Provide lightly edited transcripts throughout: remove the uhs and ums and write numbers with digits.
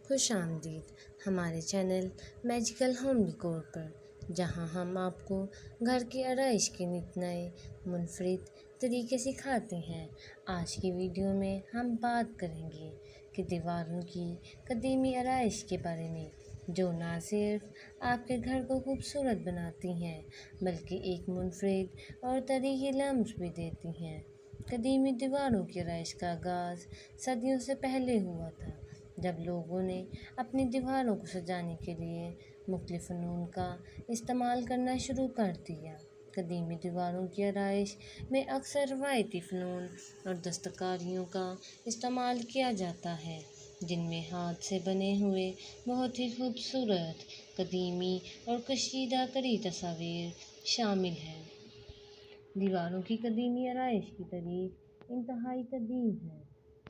خوش آمدید ہمارے چینل میجیکل ہوم ڈیکور پر، جہاں ہم آپ کو گھر کی آرائش کے نت نئے منفرد طریقے سکھاتے ہیں۔ آج کی ویڈیو میں ہم بات کریں گے کہ دیواروں کی قدیمی آرائش کے بارے میں، جو نہ صرف آپ کے گھر کو خوبصورت بناتی ہیں بلکہ ایک منفرد اور تاریخی لمس بھی دیتی ہیں۔ قدیمی دیواروں کی آرائش کا آغاز صدیوں سے پہلے ہوا تھا، جب لوگوں نے اپنی دیواروں کو سجانے کے لیے مختلف فنون کا استعمال کرنا شروع کر دیا۔ قدیمی دیواروں کی آرائش میں اکثر روایتی فنون اور دستکاریوں کا استعمال کیا جاتا ہے، جن میں ہاتھ سے بنے ہوئے بہت ہی خوبصورت، قدیمی اور کشیدہ کاری تصاویر شامل ہیں۔ دیواروں کی قدیمی آرائش کی تاریخ انتہائی قدیم ہے۔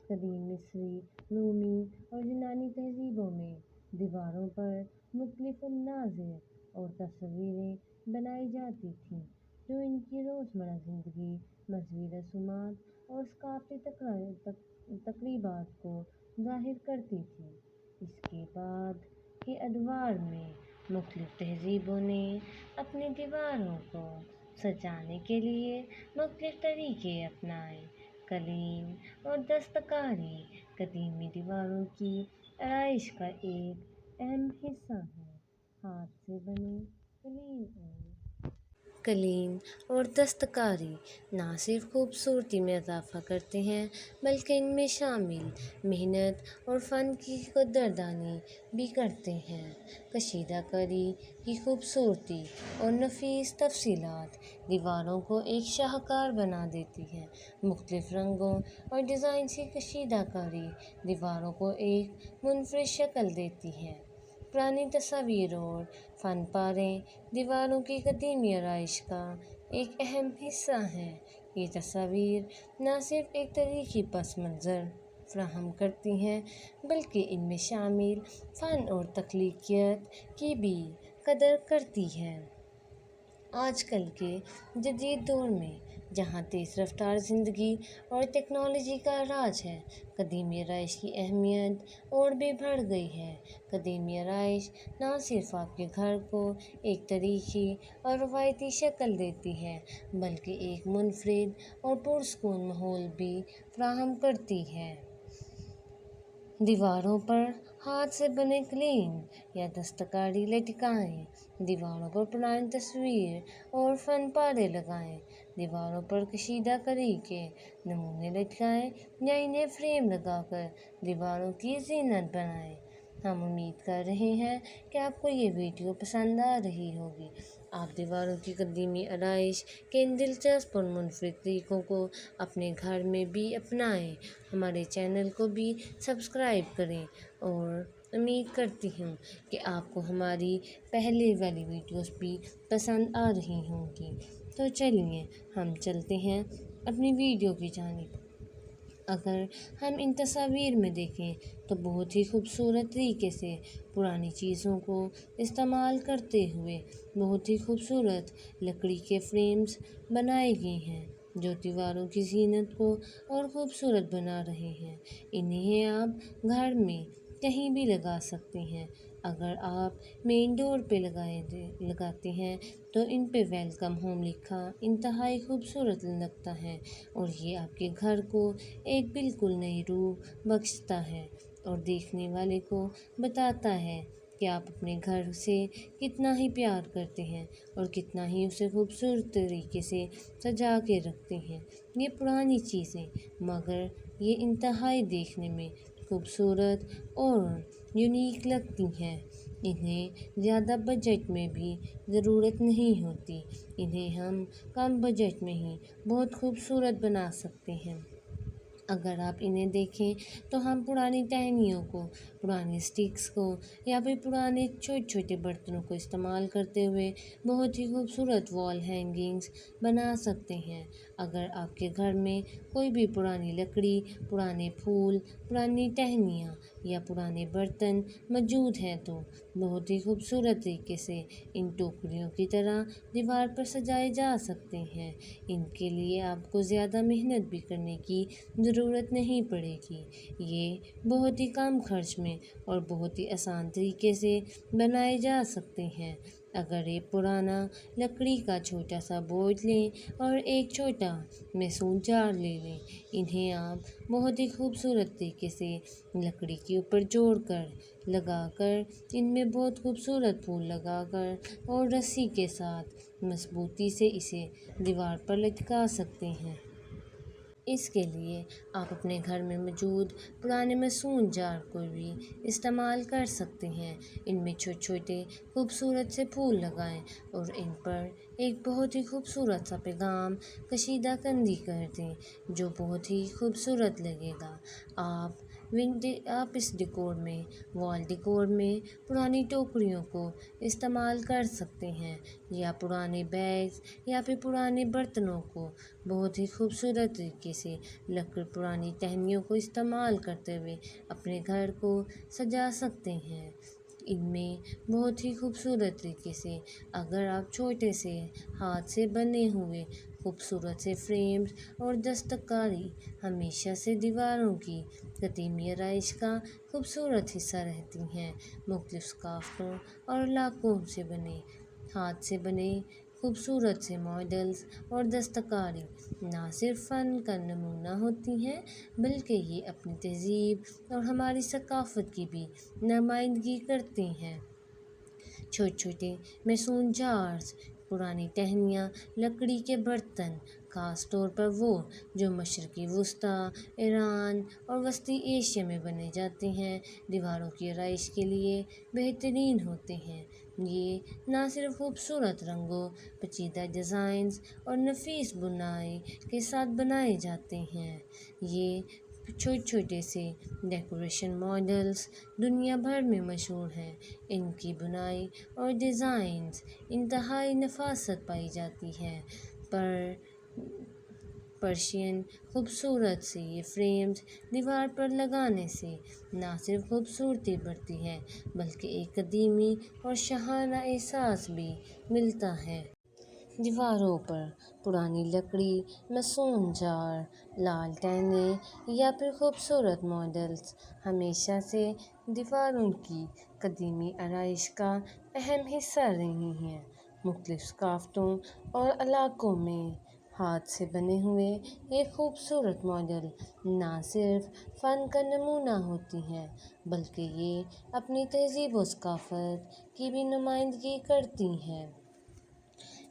قدیم مصری، رومی اور یونانی تہذیبوں میں دیواروں پر مختلف مناظر اور تصویریں بنائی جاتی تھیں، جو ان کی روزمرہ زندگی، مذہبی رسومات اور ثقافتی تقریبات کو ظاہر کرتی تھیں۔ اس کے بعد کے ادوار میں مختلف تہذیبوں نے اپنی دیواروں کو سجانے کے لیے مختلف طریقے اپنائے۔ قالین اور دستکاری قدیمی دیواروں کی آرائش کا ایک اہم حصہ ہے۔ ہاتھ سے بنے قالین اور دستکاری نہ صرف خوبصورتی میں اضافہ کرتے ہیں بلکہ ان میں شامل محنت اور فن کی قدردانی بھی کرتے ہیں۔ کشیدہ کاری کی خوبصورتی اور نفیس تفصیلات دیواروں کو ایک شاہکار بنا دیتی ہیں۔ مختلف رنگوں اور ڈیزائنز کی کشیدہ کاری دیواروں کو ایک منفرد شکل دیتی ہے۔ پرانی تصاویر اور فن پارے دیواروں کی قدیمی آرائش کا ایک اہم حصہ ہیں۔ یہ تصاویر نہ صرف ایک تاریخی پس منظر فراہم کرتی ہیں بلکہ ان میں شامل فن اور تخلیقیت کی بھی قدر کرتی ہیں۔ آج کل کے جدید دور میں، جہاں تیز رفتار زندگی اور ٹیکنالوجی کا راج ہے، قدیمی آرائش کی اہمیت اور بھی بڑھ گئی ہے۔ قدیمی آرائش نہ صرف آپ کے گھر کو ایک تاریخی اور روایتی شکل دیتی ہے بلکہ ایک منفرد اور پرسکون ماحول بھی فراہم کرتی ہے۔ دیواروں پر ہاتھ سے بنے قالین یا دستکاری لٹکائیں۔ دیواروں پر پرانی تصویر اور فن پارے لگائیں۔ دیواروں پر کشیدہ کاری کے نمونے لٹکائیں یا انہیں فریم لگا کر دیواروں کی زینت بنائیں۔ ہم امید کر رہے ہیں کہ آپ کو یہ ویڈیو پسند آ رہی ہوگی۔ آپ دیواروں کی قدیمی آرائش کے ان دلچسپ اور منفرد طریقوں کو اپنے گھر میں بھی اپنائیں۔ ہمارے چینل کو بھی سبسکرائب کریں اور امید کرتی ہوں کہ آپ کو ہماری پہلے والی ویڈیوز بھی پسند آ رہی ہوں گی۔ تو چلیے ہم چلتے ہیں اپنی ویڈیو کی جانب۔ اگر ہم ان تصاویر میں دیکھیں تو بہت ہی خوبصورت طریقے سے پرانی چیزوں کو استعمال کرتے ہوئے بہت ہی خوبصورت لکڑی کے فریمز بنائے گئے ہیں، جو دیواروں کی زینت کو اور خوبصورت بنا رہے ہیں۔ انہیں آپ گھر میں کہیں بھی لگا سکتے ہیں۔ اگر آپ مین ڈور پہ لگاتے ہیں تو ان پہ ویلکم ہوم لکھا انتہائی خوبصورت لگتا ہے اور یہ آپ کے گھر کو ایک بالکل نئی روح بخشتا ہے اور دیکھنے والے کو بتاتا ہے کہ آپ اپنے گھر سے کتنا ہی پیار کرتے ہیں اور کتنا ہی اسے خوبصورت طریقے سے سجا کے رکھتے ہیں۔ یہ پرانی چیزیں مگر یہ انتہائی دیکھنے میں خوبصورت اور یونیک لگتی ہیں۔ انہیں زیادہ بجٹ میں بھی ضرورت نہیں ہوتی، انہیں ہم کم بجٹ میں ہی بہت خوبصورت بنا سکتے ہیں۔ اگر آپ انہیں دیکھیں تو ہم پرانی ٹہنیوں کو، پرانی اسٹکس کو یا پھر پرانے چھوٹے چھوٹے برتنوں کو استعمال کرتے ہوئے بہت ہی خوبصورت وال ہینگنگز بنا سکتے ہیں۔ اگر آپ کے گھر میں کوئی بھی پرانی لکڑی، پرانے پھول، پرانی ٹہنیاں یا پرانے برتن موجود ہیں تو بہت ہی خوبصورت طریقے سے ان ٹوکریوں کی طرح دیوار پر سجائے جا سکتے ہیں۔ ان کے لیے آپ کو زیادہ محنت بھی کرنے کی ضرورت نہیں پڑے گی۔ یہ بہت ہی کم خرچ میں ہیں اور بہت ہی آسان طریقے سے بنائے جا سکتے ہیں۔ اگر ایک پرانا لکڑی کا چھوٹا سا بورڈ لیں اور ایک چھوٹا میسون جار لے لیں، انہیں آپ بہت ہی خوبصورت طریقے سے لکڑی کے اوپر جوڑ کر لگا کر ان میں بہت خوبصورت پھول لگا کر اور رسی کے ساتھ مضبوطی سے اسے دیوار پر لٹکا سکتے ہیں۔ اس کے لیے آپ اپنے گھر میں موجود پرانے میسون جار کو بھی استعمال کر سکتے ہیں۔ ان میں چھوٹے چھوٹے خوبصورت سے پھول لگائیں اور ان پر ایک بہت ہی خوبصورت سا پیغام کشیدہ کندی کر دیں جو بہت ہی خوبصورت لگے گا۔ آپ اس ڈیکور میں وال ڈیکور میں پرانی ٹوکریوں کو استعمال کر سکتے ہیں یا پرانے بیگز یا پھر پرانے برتنوں کو بہت ہی خوبصورت طریقے سے پرانی ٹہنیوں کو استعمال کرتے ہوئے اپنے گھر کو سجا سکتے ہیں۔ ان میں بہت ہی خوبصورت طریقے سے اگر آپ چھوٹے سے ہاتھ سے بنے ہوئے خوبصورت سے فریمز اور دستکاری ہمیشہ سے دیواروں کی قدیمی آرائش کا خوبصورت حصہ رہتی ہیں۔ مختلف ثقافتوں اور علاقوں سے بنے ہاتھ سے بنے خوبصورت سے ماڈلز اور دستکاری نہ صرف فن کا نمونہ ہوتی ہیں بلکہ یہ اپنی تہذیب اور ہماری ثقافت کی بھی نمائندگی کرتی ہیں۔ چھوٹے چھوٹے میسون جارز، پرانی ٹہنیاں، لکڑی کے برتن، خاص طور پر وہ جو مشرقی وسطیٰ، ایران اور وسطی ایشیا میں بنے جاتے ہیں، دیواروں کی آرائش کے لیے بہترین ہوتے ہیں۔ یہ نہ صرف خوبصورت رنگوں، پیچیدہ ڈیزائنز اور نفیس بنائی کے ساتھ بنائے جاتے ہیں، یہ چھوٹے چھوٹے سے ڈیکوریشن ماڈلز دنیا بھر میں مشہور ہیں۔ ان کی بنائی اور ڈیزائنز انتہائی نفاست پائی جاتی ہے۔ پرشین خوبصورت سے یہ فریمز دیوار پر لگانے سے نہ صرف خوبصورتی بڑھتی ہے بلکہ ایک قدیمی اور شاہانہ احساس بھی ملتا ہے۔ دیواروں پر پرانی لکڑی، میسون جار، لالٹینیں یا پھر خوبصورت ماڈلز ہمیشہ سے دیواروں کی قدیمی آرائش کا اہم حصہ رہی ہیں۔ مختلف ثقافتوں اور علاقوں میں ہاتھ سے بنے ہوئے یہ خوبصورت ماڈل نہ صرف فن کا نمونہ ہوتی ہیں بلکہ یہ اپنی تہذیب و ثقافت کی بھی نمائندگی کرتی ہیں۔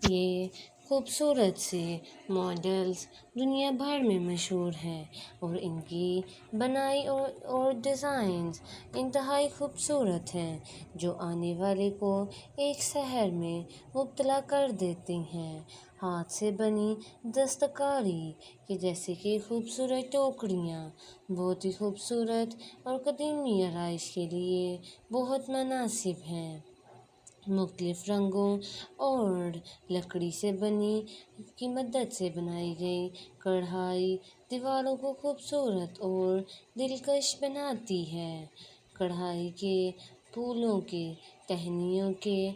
یہ خوبصورت سے ماڈلز دنیا بھر میں مشہور ہیں اور ان کی بنائی اور ڈیزائنز انتہائی خوبصورت ہیں جو آنے والے کو ایک سحر میں مبتلا کر دیتے ہیں۔ ہاتھ سے بنی دستکاری جیسے کہ خوبصورت ٹوکریاں بہت ہی خوبصورت اور قدیمی آرائش کے لیے بہت مناسب ہیں۔ مختلف رنگوں اور لکڑی سے بنی کی مدد سے بنائی گئی کڑھائی دیواروں کو خوبصورت اور دلکش بناتی ہے۔ کڑھائی کے پھولوں کے، ٹہنیوں کے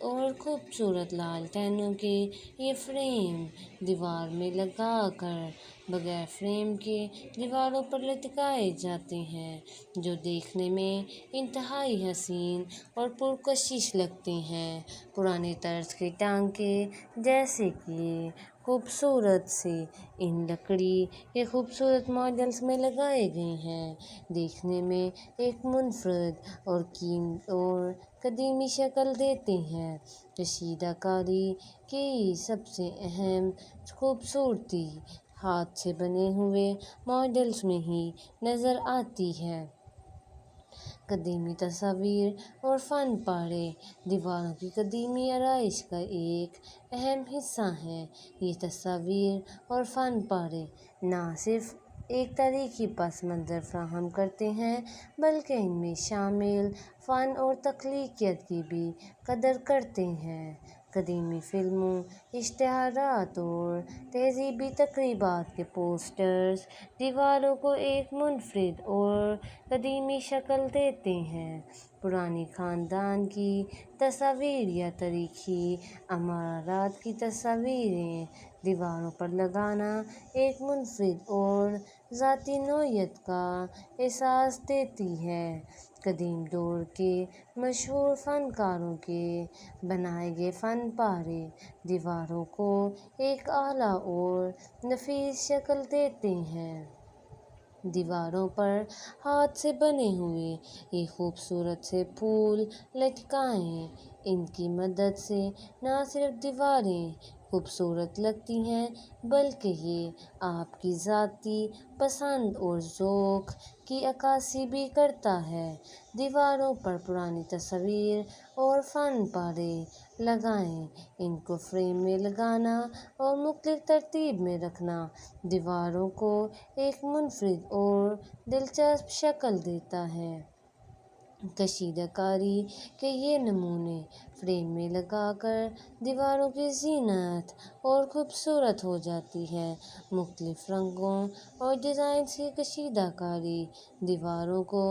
اور خوبصورت لالٹینوں کے یہ فریم دیوار میں لگا کر بغیر فریم کے دیواروں پر لٹکائے جاتے ہیں جو دیکھنے میں انتہائی حسین اور پرکشش لگتے ہیں۔ پرانے طرز کے ٹانکے جیسے کہ خوبصورت سے ان لکڑی کے خوبصورت ماڈلز میں لگائے گئے ہیں، دیکھنے میں ایک منفرد اور قدیمی شکل دیتے ہیں۔ کشیدہ کاری کی سب سے اہم خوبصورتی ہاتھ سے بنے ہوئے ماڈلز میں ہی نظر آتی ہے۔ قدیمی تصاویر اور فن پارے دیواروں کی قدیمی آرائش کا ایک اہم حصہ ہیں۔ یہ تصاویر اور فن پارے نہ صرف ایک تاریخی پس منظر فراہم کرتے ہیں بلکہ ان میں شامل فن اور تخلیقیت کی بھی قدر کرتے ہیں۔ قدیمی فلموں، اشتہارات اور تہذیبی تقریبات کے پوسٹرز دیواروں کو ایک منفرد اور قدیمی شکل دیتے ہیں۔ پرانے خاندان کی تصاویر یا تاریخی عمارات کی تصاویریں دیواروں پر لگانا ایک منفرد اور ذاتی نوعیت کا احساس دیتی ہے۔ قدیم دور کے مشہور فنکاروں کے بنائے گئے فن پارے دیواروں کو ایک اعلیٰ اور نفیس شکل دیتے ہیں۔ دیواروں پر ہاتھ سے بنے ہوئے یہ خوبصورت سے پھول لٹکائیں، ان کی مدد سے نہ صرف دیواریں خوبصورت لگتی ہیں بلکہ یہ آپ کی ذاتی پسند اور ذوق کی عکاسی بھی کرتا ہے۔ دیواروں پر پرانی تصاویر اور فن پارے لگائیں، ان کو فریم میں لگانا اور مختلف ترتیب میں رکھنا دیواروں کو ایک منفرد اور دلچسپ شکل دیتا ہے۔ کشیدہ کاری کے یہ نمونے فریم میں لگا کر دیواروں کی زینت اور خوبصورت ہو جاتی ہے۔ مختلف رنگوں اور ڈیزائنز کی کشیدہ کاری دیواروں کو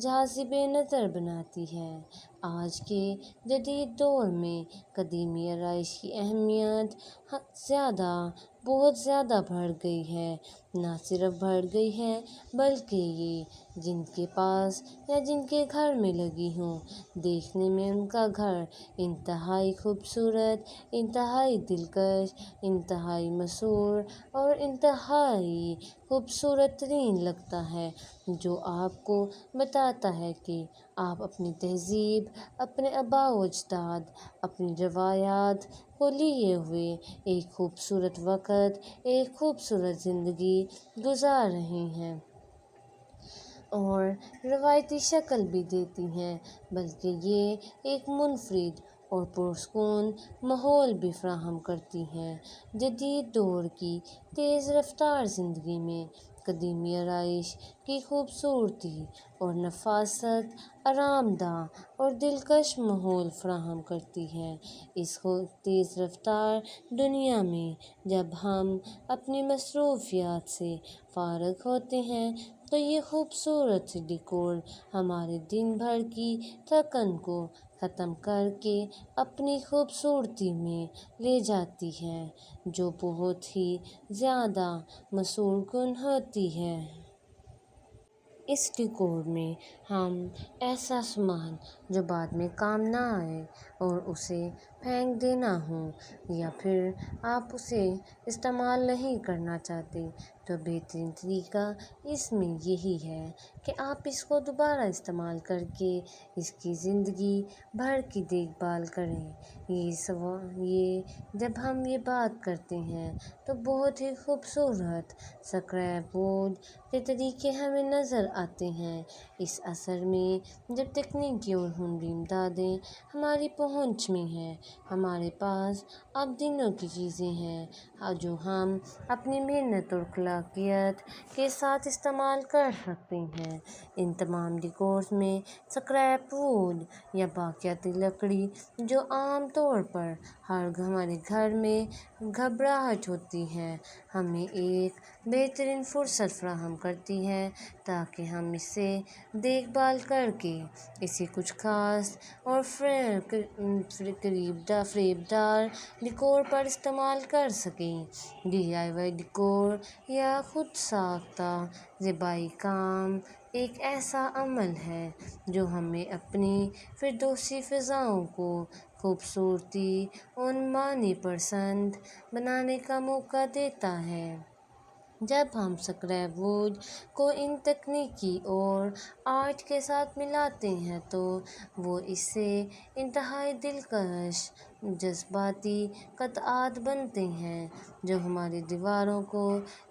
جاذب نظر بناتی ہے۔ آج کے جدید دور میں قدیمی آرائش کی اہمیت بہت زیادہ بڑھ گئی ہے۔ نہ صرف بڑھ گئی ہے بلکہ یہ جن کے پاس یا جن کے گھر میں لگی ہوں، دیکھنے میں ان کا گھر انتہائی خوبصورت، انتہائی دلکش، انتہائی مسحور اور انتہائی خوبصورت ترین لگتا ہے، جو آپ کو بتاتا ہے کہ آپ اپنی تہذیب، اپنے آباء و اجداد، اپنی روایات کو لیے ہوئے ایک خوبصورت وقت، ایک خوبصورت زندگی گزار رہے ہیں اور روایتی شکل بھی دیتی ہیں، بلکہ یہ ایک منفرد اور پرسکون ماحول بھی فراہم کرتی ہیں۔ جدید دور کی تیز رفتار زندگی میں قدیمی آرائش کی خوبصورتی اور نفاست آرام دہ اور دلکش ماحول فراہم کرتی ہے۔ اس تیز رفتار دنیا میں جب ہم اپنی مصروفیات سے فارغ ہوتے ہیں تو یہ خوبصورت سی ڈیکور ہمارے دن بھر کی تھکن کو ختم کر کے اپنی خوبصورتی میں لے جاتی ہے، جو بہت ہی زیادہ مسحور کن ہوتی ہے۔ اس ڈیکور میں ہم ایسا سامان جو بعد میں کام نہ آئے اور اسے پھینک دینا ہو یا پھر آپ اسے استعمال نہیں کرنا چاہتے تو بہترین طریقہ اس میں یہی ہے کہ آپ اس کو دوبارہ استعمال کر کے اس کی زندگی بھر کی دیکھ بھال کریں۔ جب ہم یہ بات کرتے ہیں تو بہت ہی خوبصورت اسکریپ بورڈ کے طریقے ہمیں نظر آتے ہیں۔ اس عصر میں جب تکنیکی اور ہنری امدادیں ہماری پہنچ میں ہیں، ہمارے پاس اب دنوں کی چیزیں ہیں جو ہم اپنی محنت اور خلاقیت کے ساتھ استعمال کر سکتے ہیں۔ ان تمام ڈیکورز میں اسکریپ ووڈ یا باقیاتی لکڑی، جو عام طور پر ہمارے گھر میں گھبراہٹ ہوتی ہے، ہمیں ایک بہترین فرصت فراہم کرتی ہے تاکہ ہم اسے دیکھ بھال کر کے اسے کچھ خاص اور فریب دار ڈیکور پر استعمال کر سکیں۔ DIY ڈیکور یا خود ساختہ زیبائی کام ایک ایسا عمل ہے جو ہمیں اپنی فردوسی فضاؤں کو خوبصورتی اور معنی پسند بنانے کا موقع دیتا ہے۔ جب ہم اسکریپ ووڈ کو ان تکنیکی اور آرٹ کے ساتھ ملاتے ہیں تو وہ اس سے انتہائی دلکش جذباتی قطعات بنتے ہیں جو ہماری دیواروں کو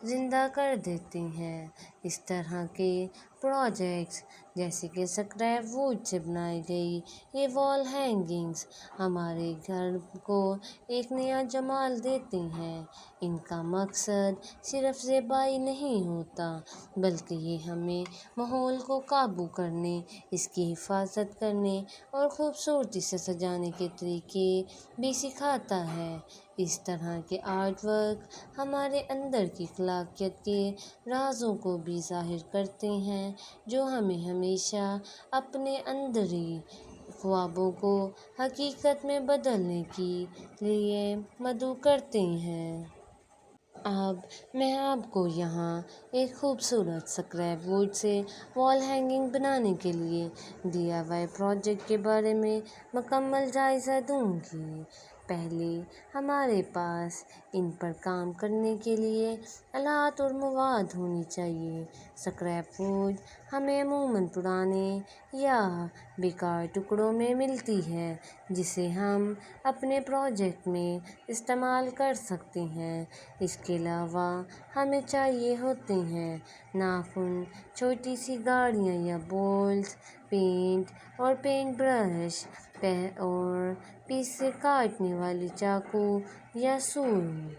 زندہ کر دیتے ہیں۔ اس طرح کے پروجیکٹس جیسے کہ اسکریپ ووڈ سے بنائی گئی یہ وال ہینگنگز ہمارے گھر کو ایک نیا جمال دیتے ہیں۔ ان کا مقصد صرف زیبائی نہیں ہوتا بلکہ یہ ہمیں ماحول کو قابو کرنے، اس کی حفاظت کرنے اور خوبصورتی سے سجانے کے طریقے بھی سکھاتا ہے۔ اس طرح کے آرٹ ورک ہمارے اندر کی خلاقیت کے رازوں کو بھی ظاہر کرتے ہیں، جو ہمیں ہمیشہ اپنے اندرونی خوابوں کو حقیقت میں بدلنے کے لیے مدعو کرتے ہیں۔ اب میں آپ کو یہاں ایک خوبصورت اسکریپ بورڈ سے وال ہینگنگ بنانے کے لیے DIY پروجیکٹ کے بارے میں مکمل جائزہ دوں گی۔ پہلے ہمارے پاس ان پر کام کرنے کے لیے آلات اور مواد ہونی چاہیے۔ اسکریپ بورڈ ہمیں عموماً پرانے یا بیکار ٹکڑوں میں ملتی ہے جسے ہم اپنے پروجیکٹ میں استعمال کر سکتے ہیں۔ اس کے علاوہ ہمیں چاہیے ہوتے ہیں ناخن، چھوٹی سی گاڑیاں یا بولز، پینٹ اور پینٹ برش، اور پیسے کاٹنے والی چاقو یا سوئی۔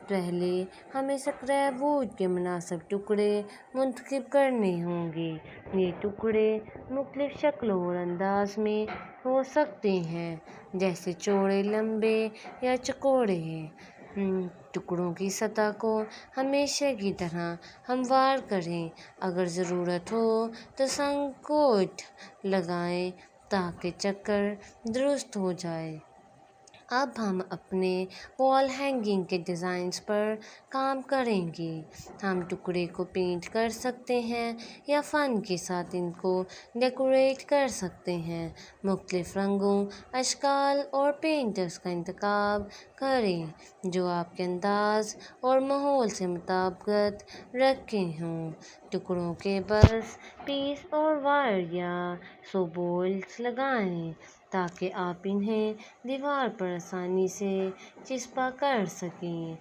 پہلے ہمیں اسکریپ بورڈ کے مناسب ٹکڑے منتخب کرنے ہوں گے۔ یہ ٹکڑے مختلف شکلوں اور انداز میں ہو سکتے ہیں، جیسے چوڑے، لمبے یا چوڑے۔ ٹکڑوں کی سطح کو ہمیشہ کی طرح ہموار کریں۔ اگر ضرورت ہو تو سنگ کوٹ لگائیں تاکہ چکر درست ہو جائے۔ اب ہم اپنے وال ہینگنگ کے ڈیزائنز پر کام کریں گے۔ ہم ٹکڑے کو پینٹ کر سکتے ہیں یا فن کے ساتھ ان کو ڈیکوریٹ کر سکتے ہیں۔ مختلف رنگوں، اشکال اور پینٹس کا انتخاب کریں جو آپ کے انداز اور ماحول سے مطابقت رکھتے ہوں۔ ٹکڑوں کے برس، پیس اور وائر یا سوبولز لگائیں تاکہ آپ انہیں دیوار پر آسانی سے چسپاں کر سکیں۔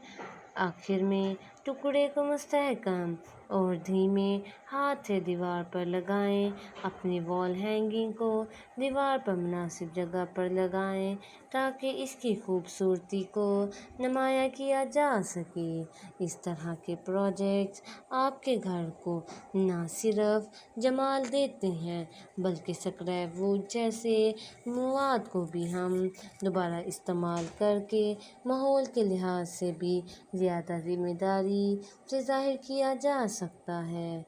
آخر میں ٹکڑے کو مستحکم اور دھیمے ہاتھ سے دیوار پر لگائیں۔ اپنی وال ہینگنگ کو دیوار پر مناسب جگہ پر لگائیں تاکہ اس کی خوبصورتی کو نمایاں کیا جا سکے۔ اس طرح کے پروجیکٹس آپ کے گھر کو نہ صرف جمال دیتے ہیں بلکہ اسکریپ بورڈ جیسے مواد کو بھی ہم دوبارہ استعمال کر کے ماحول کے لحاظ سے بھی زیادہ ذمہ داری سے ظاہر کیا جا سکتا ہے۔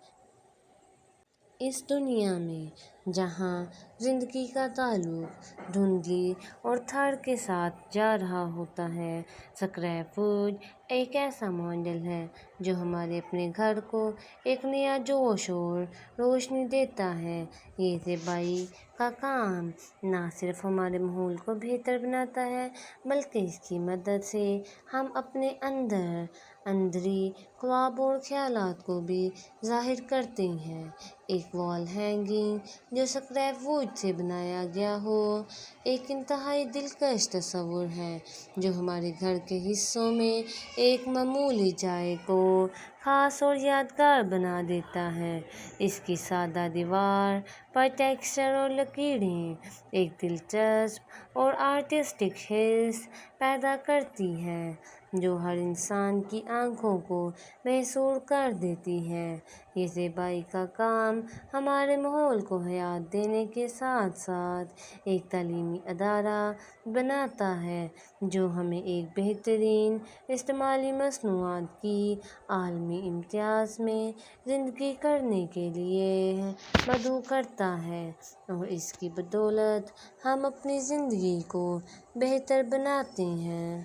اس دنیا میں جہاں زندگی کا تعلق دھندلی اور تھر کے ساتھ جا رہا ہوتا ہے، اسکریپ بورڈ ایک ایسا ماڈل ہے جو ہمارے اپنے گھر کو ایک نیا جوش اور روشنی دیتا ہے۔ یہ زیبائی کا کام نہ صرف ہمارے ماحول کو بہتر بناتا ہے بلکہ اس کی مدد سے ہم اپنے اندری خواب اور خیالات کو بھی ظاہر کرتے ہیں۔ ایک وال ہینگنگ جو اسکریپ بورڈ سے بنایا گیا ہو ایک انتہائی دلکش تصور ہے جو ہمارے گھر کے حصوں میں ایک معمولی جائے کو خاص اور یادگار بنا دیتا ہے۔ اس کی سادہ دیوار پر ٹیکسچر اور لکیریں ایک دلچسپ اور آرٹسٹک حس پیدا کرتی ہیں جو ہر انسان کی آنکھوں کو محصور کر دیتی ہیں۔ یہ زیبائی کا کام ہمارے ماحول کو حیات دینے کے ساتھ ساتھ ایک تعلیمی ادارہ بناتا ہے جو ہمیں ایک بہترین استعمالی مصنوعات کی عالمی امتیاز میں زندگی کرنے کے لیے مدعو کرتا ہے اور اس کی بدولت ہم اپنی زندگی کو بہتر بناتے ہیں۔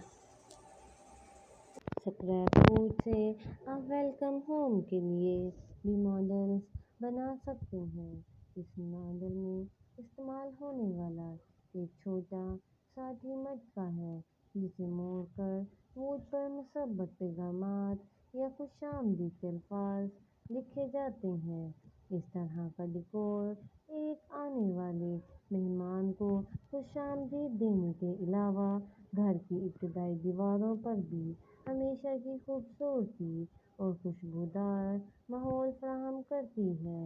اسکریپ بورڈ سے آپ ویلکم ہوم کے لیے بھی ماڈلز بنا سکتے ہیں۔ اس ماڈل میں استعمال ہونے والا ایک چھوٹا سادی مٹکا ہے جسے موڑ کر بورڈ پر مثبت پیغامات یا خوش آمدید کے الفاظ لکھے جاتے ہیں۔ اس طرح کا ڈیکور ایک آنے والے مہمان کو خوش آمدید دینے کے علاوہ گھر کی ابتدائی دیواروں پر بھی ہمیشہ کی خوبصورتی اور خوشبودار ماحول فراہم کرتی ہے۔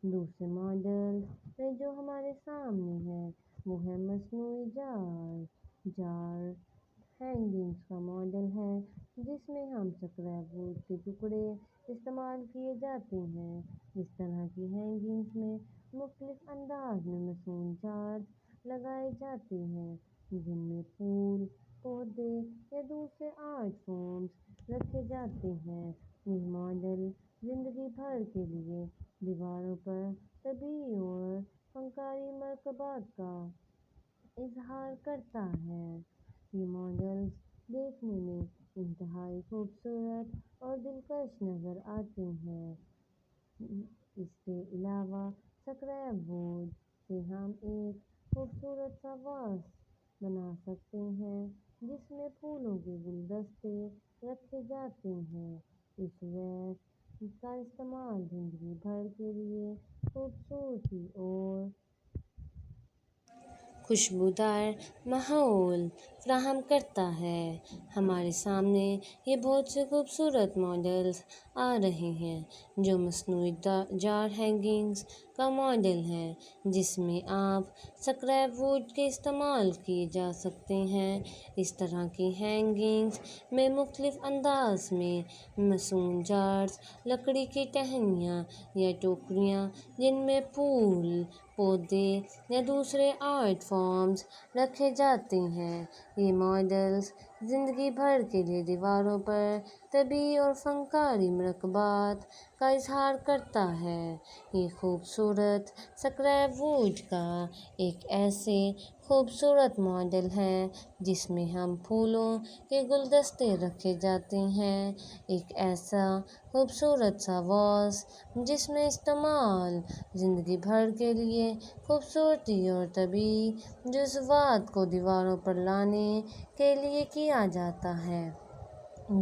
دوسرے ماڈل میں جو ہمارے سامنے ہے وہ ہے مصنوعی جار ہینگنگز کا ماڈل ہے جس میں ہم اسکریپ بورڈ کے ٹکڑے استعمال کیے جاتے ہیں۔ اس طرح کی ہینگنگز میں مختلف انداز میں مصنوعی جارز لگائے جاتے ہیں جن میں پھول، پودے یا دوسرے آرٹ فارمز رکھے جاتے ہیں۔ یہ ماڈل زندگی بھر کے لیے دیواروں پر طبیعی اور فنکاری مرکبات کا اظہار کرتا ہے۔ یہ ماڈلز دیکھنے میں انتہائی خوبصورت اور دلکش نظر آتے ہیں۔ اس کے علاوہ اسکریپ بورڈ سے ہم ایک خوبصورت سا واس بنا سکتے ہیں جس میں پھولوں کے گلدستے رکھے جاتے ہیں۔ اس ویس کا استعمال زندگی بھر کے لیے خوبصورتی اور خوشبودار ماحول فراہم کرتا ہے۔ ہمارے سامنے یہ بہت سے خوبصورت ماڈلز آ رہے ہیں جو مصنوعی جار ہینگنگز کا ماڈل ہے جس میں آپ اسکریپ ووڈ کے استعمال کیے جا سکتے ہیں۔ اس طرح کی ہینگنگز میں مختلف انداز میں مصنوعی جارز، لکڑی کی ٹہنیاں یا ٹوکریاں جن میں پھول، پودے یا دوسرے آرٹ فارمز رکھے جاتے ہیں۔ یہ ماڈلز زندگی بھر کے لیے دیواروں پر طبیعی اور فنکاری مرکبات کا اظہار کرتا ہے۔ یہ خوبصورت اسکریپ ووڈ کا ایک ایسے خوبصورت ماڈل ہے جس میں ہم پھولوں کے گلدستے رکھے جاتے ہیں۔ ایک ایسا خوبصورت سا واس جس میں استعمال زندگی بھر کے لیے خوبصورتی اور طبیعی جزوات کو دیواروں پر لانے کے لیے کیا جاتا ہے،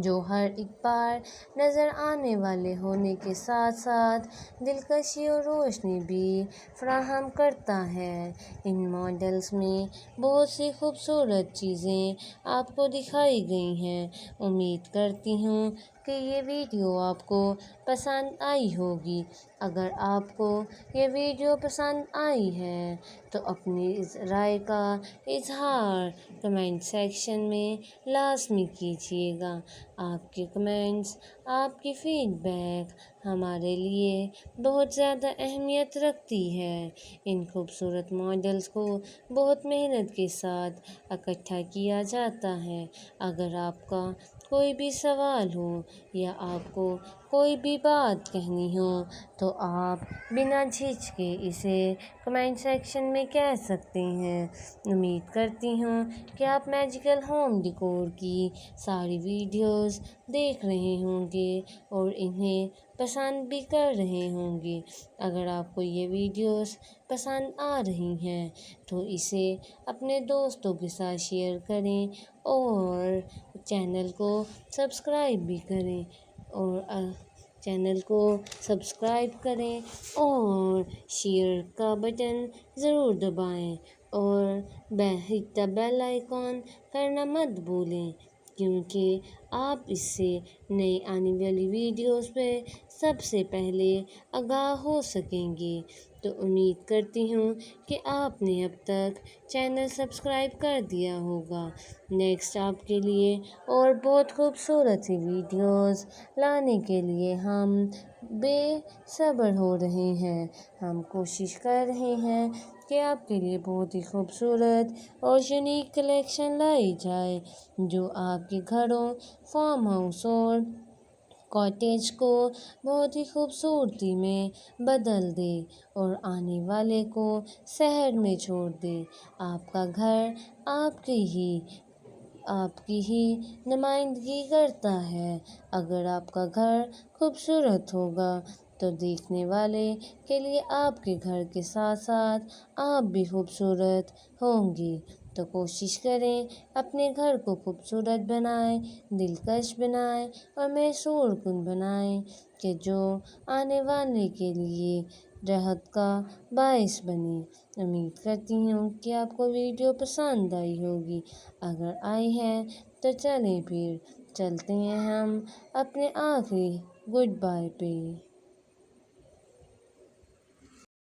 جو ہر ایک بار نظر آنے والے ہونے کے ساتھ ساتھ دلکشی اور روشنی بھی فراہم کرتا ہے۔ ان ماڈلز میں بہت سی خوبصورت چیزیں آپ کو دکھائی گئی ہیں۔ امید کرتی ہوں کہ یہ ویڈیو آپ کو پسند آئی ہوگی۔ اگر آپ کو یہ ویڈیو پسند آئی ہے تو اپنی رائے کا اظہار کمنٹ سیکشن میں لازمی کیجیے گا۔ آپ کے کمنٹس، آپ کی فیڈ بیک ہمارے لیے بہت زیادہ اہمیت رکھتی ہے۔ ان خوبصورت ماڈلز کو بہت محنت کے ساتھ اکٹھا کیا جاتا ہے۔ اگر آپ کا کوئی بھی سوال ہو یا آپ کو کوئی بھی بات کہنی ہو تو آپ بنا جھجکے اسے کمنٹ سیکشن میں کہہ سکتے ہیں۔ امید کرتی ہوں کہ آپ میجیکل ہوم ڈیکور کی ساری ویڈیوز دیکھ رہے ہوں گے اور انہیں پسند بھی کر رہے ہوں گے۔ اگر آپ کو یہ ویڈیوز پسند آ رہی ہیں تو اسے اپنے دوستوں کے ساتھ شیئر کریں اور چینل کو سبسکرائب بھی کریں اور شیئر کا بٹن ضرور دبائیں اور ہٹ دا بیل آئیکن کرنا مت بھولیں کیونکہ آپ اس سے نئی آنے والی ویڈیوز پہ سب سے پہلے آگاہ ہو سکیں گے۔ تو امید کرتی ہوں کہ آپ نے اب تک چینل سبسکرائب کر دیا ہوگا۔ نیکسٹ آپ کے لیے اور بہت خوبصورت سی ویڈیوز لانے کے لیے ہم بے صبر ہو رہے ہیں۔ ہم کوشش کر رہے ہیں کہ آپ کے لیے بہت ہی خوبصورت اور یونیک کلیکشن لائی جائے جو آپ کے گھروں، فارم ہاؤس اور کاٹیج کو بہت ہی خوبصورتی میں بدل دے اور آنے والے کو شہر میں چھوڑ دے۔ آپ کا گھر آپ کی ہی نمائندگی کرتا ہے۔ اگر آپ کا گھر خوبصورت ہوگا تو دیکھنے والے کے لیے آپ کے گھر کے ساتھ ساتھ آپ بھی خوبصورت ہوں گے۔ تو کوشش کریں اپنے گھر کو خوبصورت بنائیں، دلکش بنائیں اور محصور کن بنائیں کہ جو آنے والے کے لیے راحت کا باعث بنے۔ امید کرتی ہوں کہ آپ کو ویڈیو پسند آئی ہوگی۔ اگر آئی ہے تو چلیں پھر چلتے ہیں ہم اپنے آخری گڈ بائے پہ۔